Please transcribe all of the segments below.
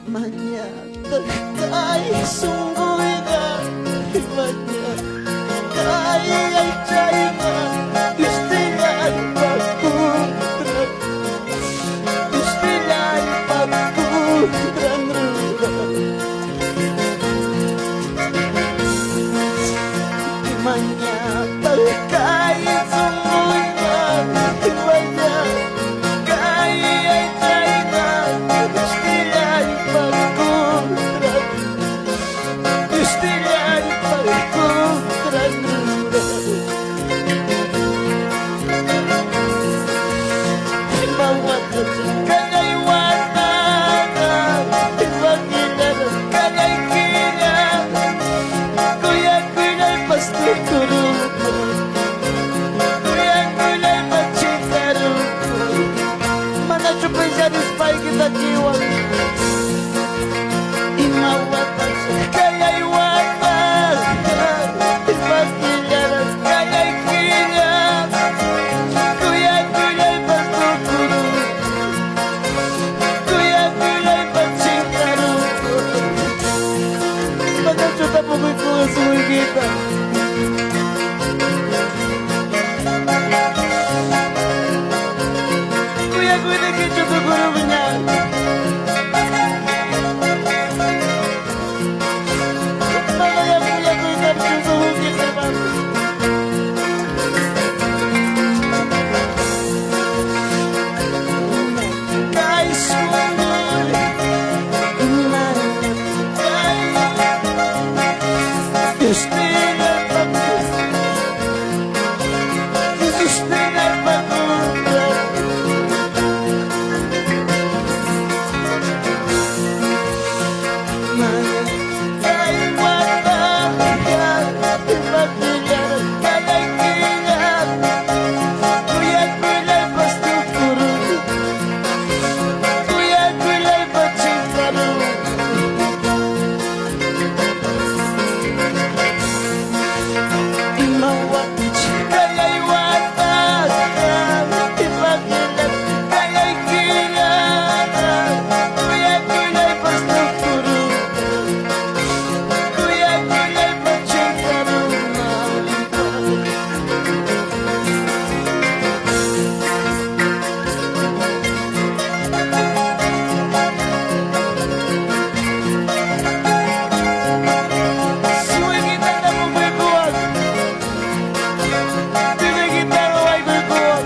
Manya ay sungguh ka Manya ay cahaya Istilah pagkudran Istilah pagkudran Manya ay sungguh ka Manya ay cahaya Istilah pagkudran Istilah pagkudran Bawat kanya'y watanan Iwagilan kanya'y kinang Kuyang kulay pastuturupan Kuyang kulay pachikarupan Manachupay satisfy kita jiwang Imawatan kanya'y watanan Iwagilan kanya'y kinang Kuyang kulay pastuturupan Kuyang kulay pachikarupan Manachupay po ko'y kumasuloy kita Kuya ko nagkitsa to guru niya Mamaya kuya ko nagkitsa sa hukit sa bago Kahit sumuloy Istilah pagkudran Ay watakan Iwagilan kanya'y kinang Kuyang kulay pastuturupan Kuyang kulay pachikarupan Imawat kanya'y watakan Iwagilan kanya'y kinang Kuyang kulay pastuturupan Kuyang kulay pachikarupan Suwi kita na mong may buwag Suwi kita na may buwag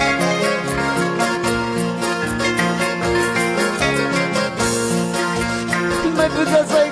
May bukas ay